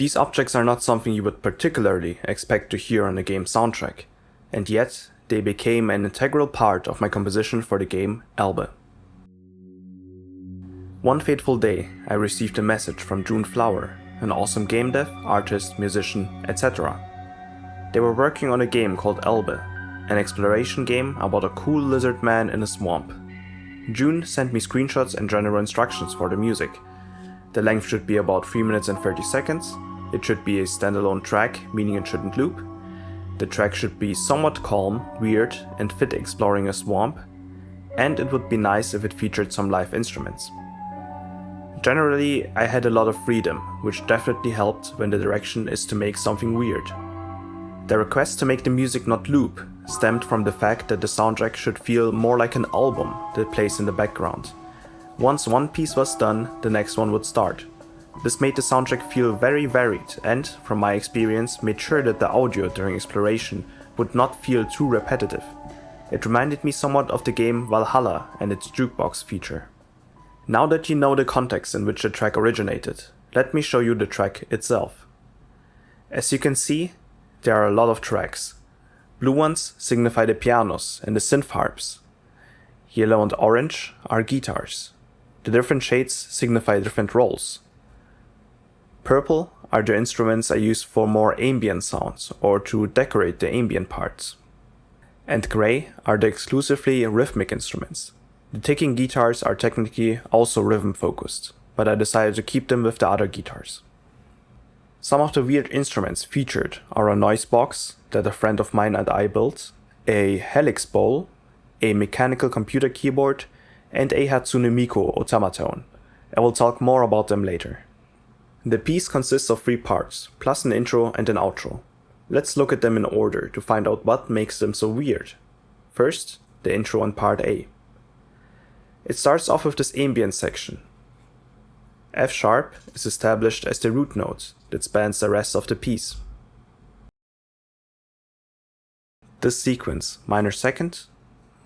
These objects are not something you would particularly expect to hear on a game soundtrack, and yet they became an integral part of my composition for the game Elbe. One fateful day, I received a message from June Flower, an awesome game dev, artist, musician, etc. They were working on a game called Elbe, an exploration game about a cool lizard man in a swamp. June sent me screenshots and general instructions for the music. The length should be about 3 minutes and 30 seconds, it should be a standalone track, meaning it shouldn't loop. The track should be somewhat calm, weird, and fit exploring a swamp, and it would be nice if it featured some live instruments. Generally, I had a lot of freedom, which definitely helped when the direction is to make something weird. The request to make the music not loop stemmed from the fact that the soundtrack should feel more like an album that plays in the background. Once one piece was done, the next one would start. This made the soundtrack feel very varied and, from my experience, made sure that the audio during exploration would not feel too repetitive. It reminded me somewhat of the game Valhalla and its jukebox feature. Now that you know the context in which the track originated, let me show you the track itself. As you can see, there are a lot of tracks. Blue ones signify the pianos and the synth harps. Yellow and orange are guitars. The different shades signify different roles. Purple are the instruments I use for more ambient sounds or to decorate the ambient parts. And gray are the exclusively rhythmic instruments. The ticking guitars are technically also rhythm focused, but I decided to keep them with the other guitars. Some of the weird instruments featured are a noise box that a friend of mine and I built, a helix bowl, a mechanical computer keyboard, and a Hatsune Miku automaton. I will talk more about them later. The piece consists of 3 parts, plus an intro and an outro. Let's look at them in order to find out what makes them so weird. First, the intro on part A. It starts off with this ambient section. F sharp is established as the root note that spans the rest of the piece. This sequence, minor second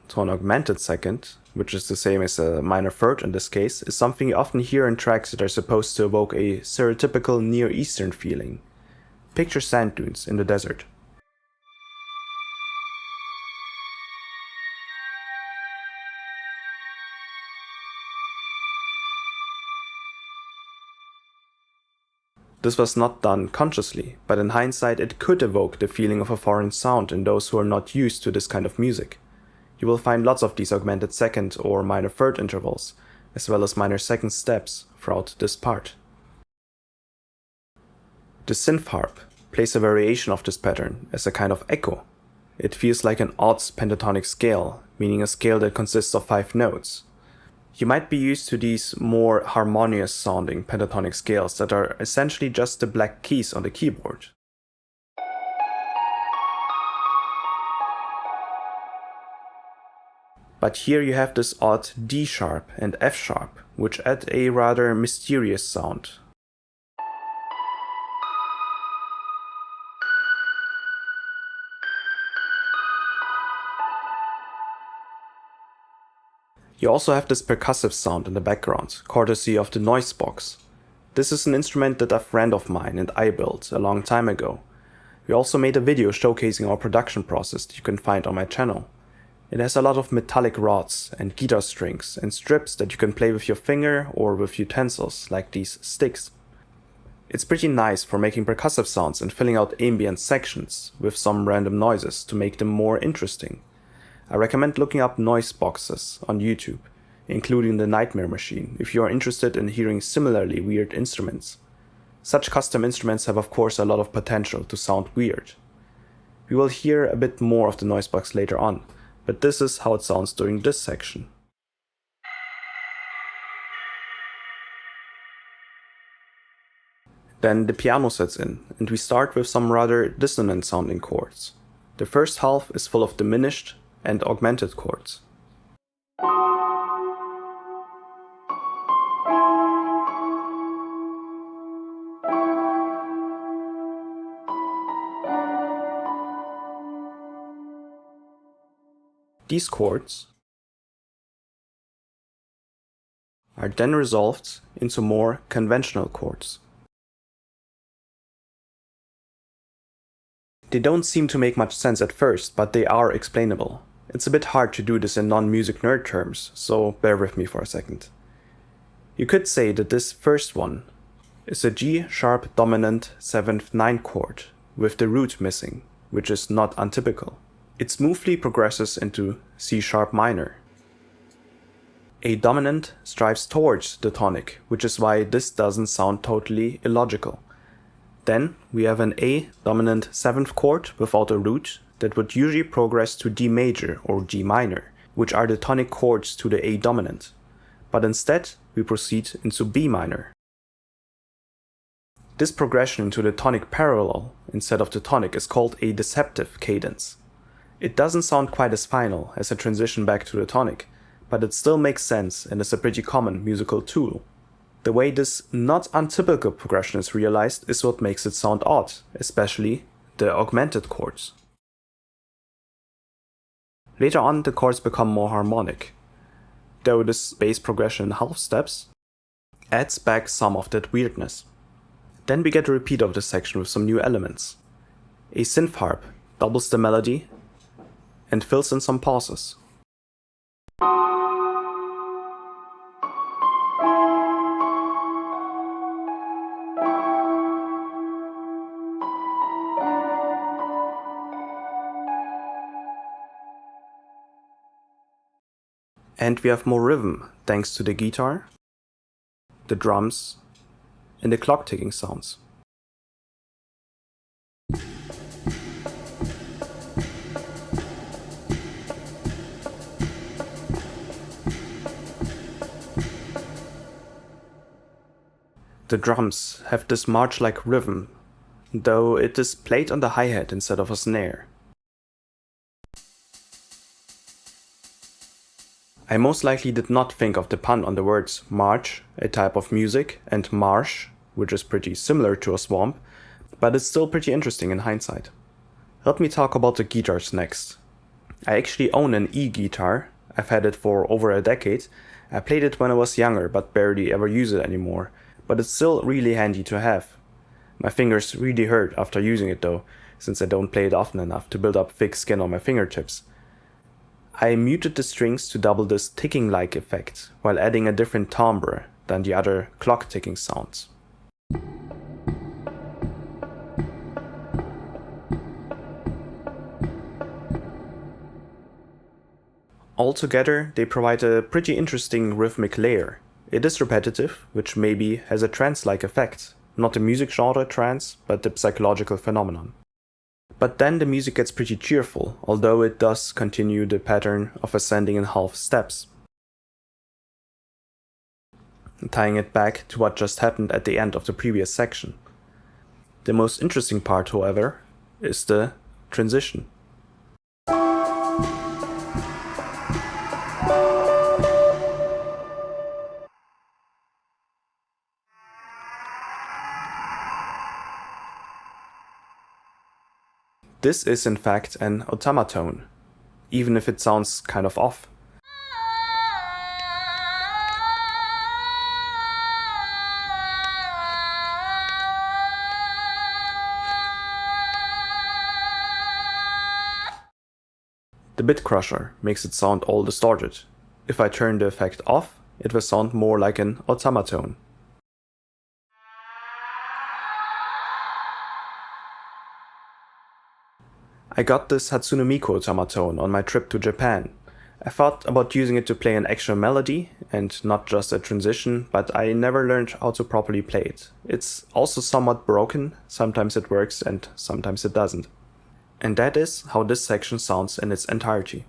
to an augmented second, which is the same as a minor third in this case, is something you often hear in tracks that are supposed to evoke a stereotypical Near Eastern feeling. Picture sand dunes in the desert. This was not done consciously, but in hindsight it could evoke the feeling of a foreign sound in those who are not used to this kind of music. You will find lots of these augmented second or minor third intervals, as well as minor second steps throughout this part. The synth harp plays a variation of this pattern as a kind of echo. It feels like an odd pentatonic scale, meaning a scale that consists of 5 notes. You might be used to these more harmonious sounding pentatonic scales that are essentially just the black keys on the keyboard. But here you have this odd D sharp and F sharp, which add a rather mysterious sound. You also have this percussive sound in the background, courtesy of the noise box. This is an instrument that a friend of mine and I built a long time ago. We also made a video showcasing our production process that you can find on my channel. It has a lot of metallic rods and guitar strings and strips that you can play with your finger or with utensils like these sticks. It's pretty nice for making percussive sounds and filling out ambient sections with some random noises to make them more interesting. I recommend looking up noise boxes on YouTube, including the Nightmare Machine, if you are interested in hearing similarly weird instruments. Such custom instruments have of course a lot of potential to sound weird. We will hear a bit more of the noise box later on, but this is how it sounds during this section. Then the piano sets in, and we start with some rather dissonant sounding chords. The first half is full of diminished and augmented chords. These chords are then resolved into more conventional chords. They don't seem to make much sense at first, but they are explainable. It's a bit hard to do this in non-music nerd terms, so bear with me for a second. You could say that this first one is a G-sharp dominant 7th 9 chord with the root missing, which is not untypical. It smoothly progresses into C-sharp minor. A dominant strives towards the tonic, which is why this doesn't sound totally illogical. Then we have an A dominant 7th chord without a root that would usually progress to D major or G minor, which are the tonic chords to the A dominant. But instead, we proceed into B minor. This progression into the tonic parallel instead of the tonic is called a deceptive cadence. It doesn't sound quite as final as a transition back to the tonic, but it still makes sense and is a pretty common musical tool. The way this not untypical progression is realized is what makes it sound odd, especially the augmented chords. Later on, the chords become more harmonic, though this bass progression in half steps adds back some of that weirdness. Then we get a repeat of this section with some new elements. A synth harp doubles the melody and fills in some pauses. And we have more rhythm thanks to the guitar, the drums, and the clock ticking sounds. The drums have this march-like rhythm, though it is played on the hi-hat instead of a snare. I most likely did not think of the pun on the words march, a type of music, and marsh, which is pretty similar to a swamp, but it's still pretty interesting in hindsight. Let me talk about the guitars next. I actually own an e-guitar. I've had it for over a decade. I played it when I was younger, but barely ever use it anymore, but it's still really handy to have. My fingers really hurt after using it though, since I don't play it often enough to build up thick skin on my fingertips. I muted the strings to double this ticking-like effect, while adding a different timbre than the other clock ticking sounds. Altogether, they provide a pretty interesting rhythmic layer. It is repetitive, which maybe has a trance-like effect, not the music genre trance, but the psychological phenomenon. But then the music gets pretty cheerful, although it does continue the pattern of ascending in half steps. Tying it back to what just happened at the end of the previous section. The most interesting part, however, is the transition. This is in fact an automaton, even if it sounds kind of off. The bit crusher makes it sound all distorted. If I turn the effect off, it will sound more like an automaton. I got this Hatsune Miku automaton on my trip to Japan. I thought about using it to play an actual melody and not just a transition, but I never learned how to properly play it. It's also somewhat broken, sometimes it works and sometimes it doesn't. And that is how this section sounds in its entirety.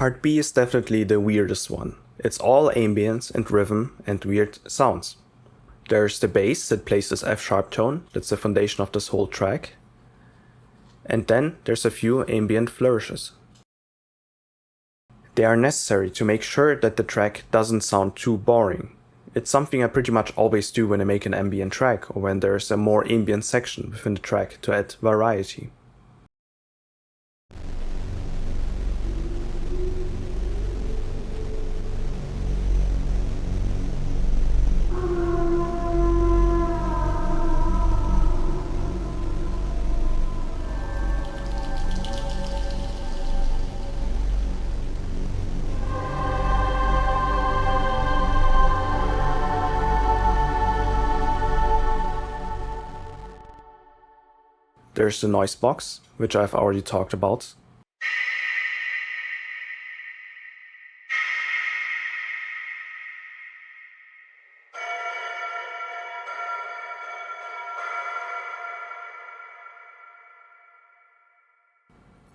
Part B is definitely the weirdest one. It's all ambience and rhythm and weird sounds. There's the bass that plays this F-sharp tone, that's the foundation of this whole track. And then there's a few ambient flourishes. They are necessary to make sure that the track doesn't sound too boring. It's something I pretty much always do when I make an ambient track or when there's a more ambient section within the track to add variety. There's the noise box, which I've already talked about.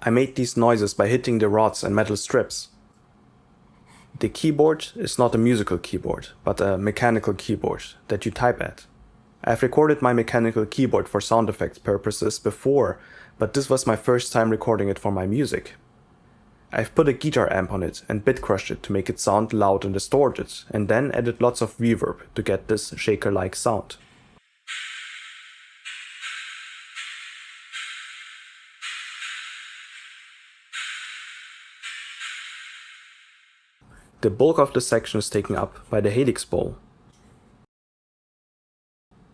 I made these noises by hitting the rods and metal strips. The keyboard is not a musical keyboard, but a mechanical keyboard that you type at. I've recorded my mechanical keyboard for sound effects purposes before, but this was my first time recording it for my music. I've put a guitar amp on it and bit crushed it to make it sound loud and distorted, and then added lots of reverb to get this shaker-like sound. The bulk of the section is taken up by the helix bowl.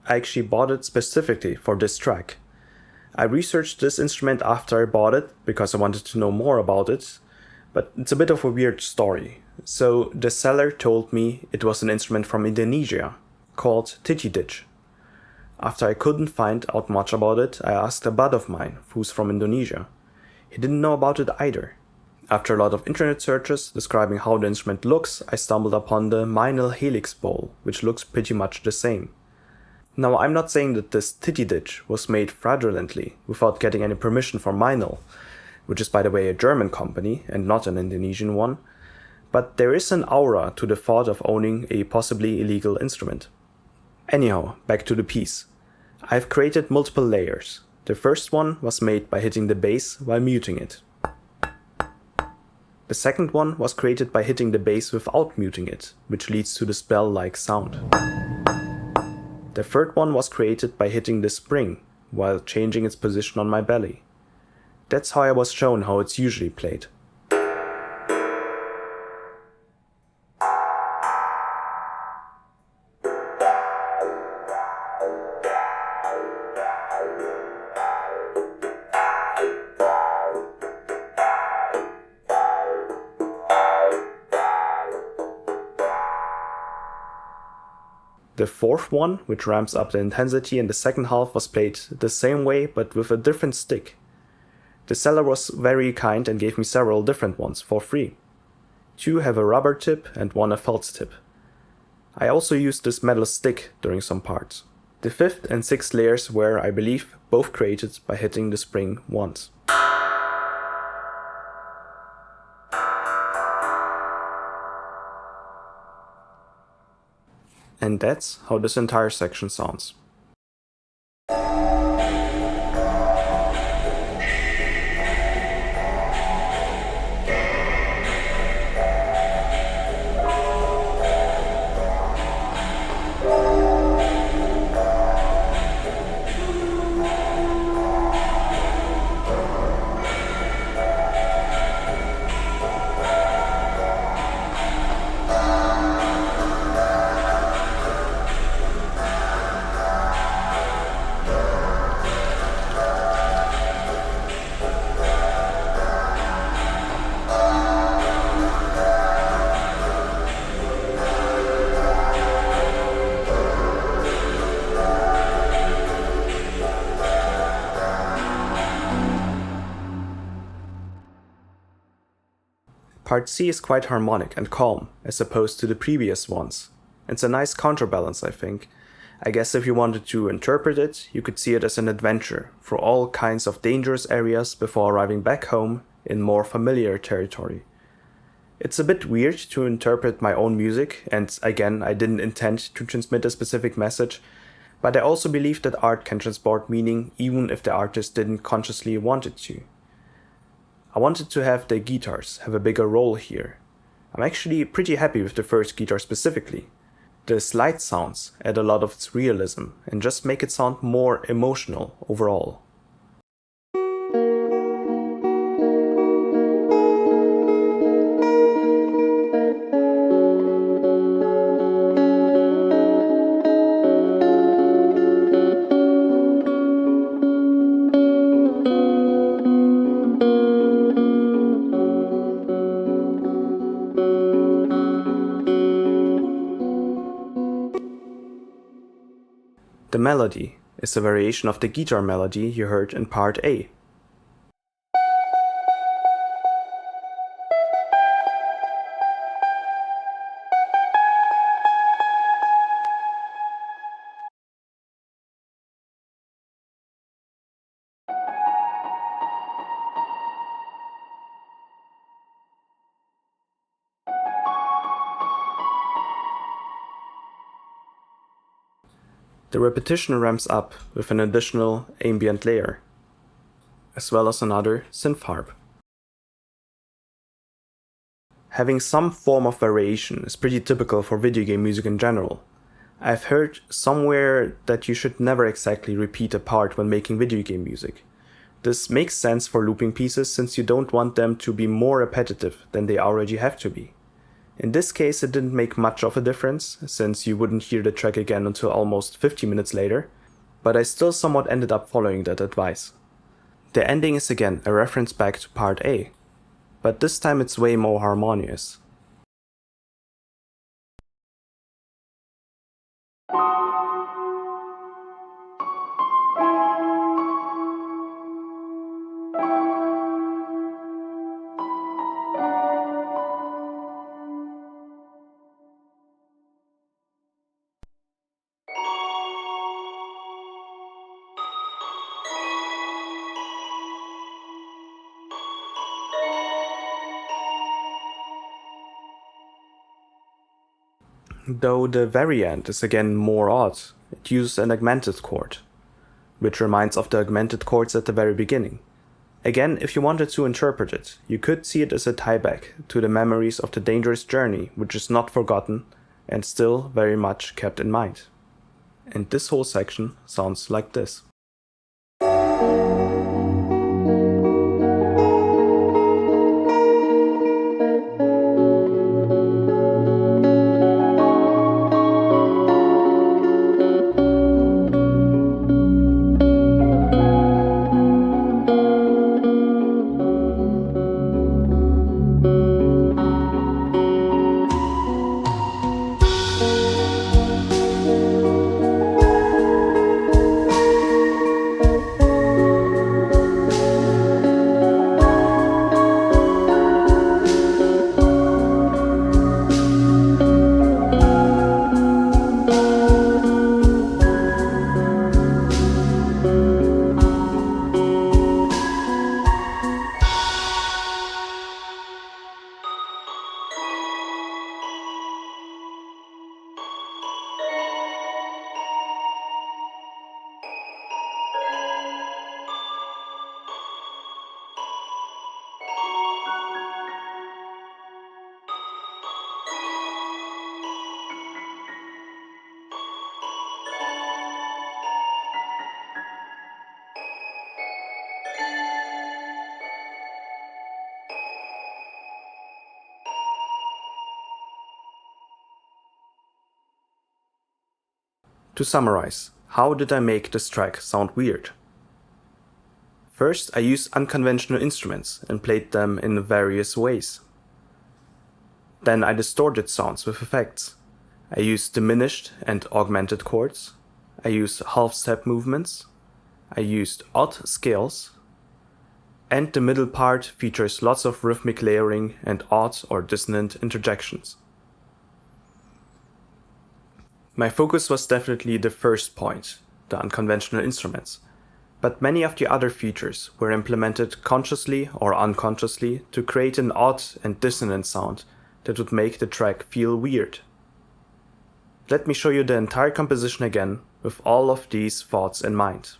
I actually bought it specifically for this track. I researched this instrument after I bought it because I wanted to know more about it, but it's a bit of a weird story. So the seller told me it was an instrument from Indonesia called titiditch. After I couldn't find out much about it, I asked a bud of mine who's from Indonesia. He didn't know about it either. After a lot of internet searches describing how the instrument looks, I stumbled upon the Meinl helix bowl, which looks pretty much the same. Now, I'm not saying that this titiditch was made fraudulently without getting any permission from Meinl, which is by the way a German company and not an Indonesian one, but there is an aura to the thought of owning a possibly illegal instrument. Anyhow, back to the piece. I've created multiple layers. The first one was made by hitting the bass while muting it. The second one was created by hitting the bass without muting it, which leads to this bell-like sound. The third one was created by hitting the spring, while changing its position on my belly. That's how I was shown how it's usually played. The fourth one, which ramps up the intensity in the second half, was played the same way but with a different stick. The seller was very kind and gave me several different ones for free. 2 have a rubber tip and 1 a felt tip. I also used this metal stick during some parts. The 5th and 6th layers were, I believe, both created by hitting the spring once. And that's how this entire section sounds. Part C is quite harmonic and calm, as opposed to the previous ones. It's a nice counterbalance, I think. I guess if you wanted to interpret it, you could see it as an adventure through all kinds of dangerous areas before arriving back home in more familiar territory. It's a bit weird to interpret my own music, and again, I didn't intend to transmit a specific message, but I also believe that art can transport meaning even if the artist didn't consciously want it to. I wanted to have the guitars have a bigger role here. I'm actually pretty happy with the first guitar specifically. The slide sounds add a lot of its realism and just make it sound more emotional overall. The melody is a variation of the guitar melody you heard in part A. The repetition ramps up with an additional ambient layer, as well as another synth harp. Having some form of variation is pretty typical for video game music in general. I've heard somewhere that you should never exactly repeat a part when making video game music. This makes sense for looping pieces since you don't want them to be more repetitive than they already have to be. In this case, it didn't make much of a difference, since you wouldn't hear the track again until almost 50 minutes later, but I still somewhat ended up following that advice. The ending is again a reference back to part A, but this time it's way more harmonious. Though the very end is again more odd, it uses an augmented chord, which reminds of the augmented chords at the very beginning. Again, if you wanted to interpret it, you could see it as a tieback to the memories of the dangerous journey, which is not forgotten and still very much kept in mind. And this whole section sounds like this. To summarize, how did I make this track sound weird? First, I used unconventional instruments and played them in various ways. Then I distorted sounds with effects. I used diminished and augmented chords. I used half-step movements. I used odd scales. And the middle part features lots of rhythmic layering and odd or dissonant interjections. My focus was definitely the first point, the unconventional instruments, but many of the other features were implemented consciously or unconsciously to create an odd and dissonant sound that would make the track feel weird. Let me show you the entire composition again with all of these thoughts in mind.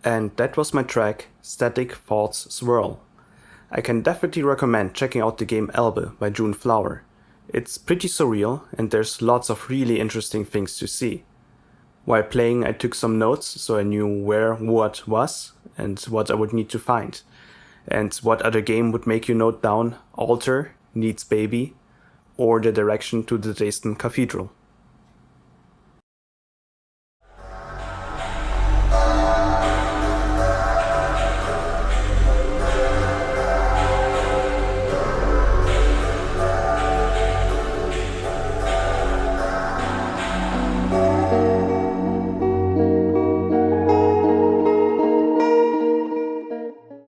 And that was my track, Static Thoughts Swirl. I can definitely recommend checking out the game Elbe by June Flower. It's pretty surreal and there's lots of really interesting things to see. While playing I took some notes so I knew where what was and what I would need to find. And what other game would make you note down Altar, Needs Baby, or the direction to the Dresden Cathedral.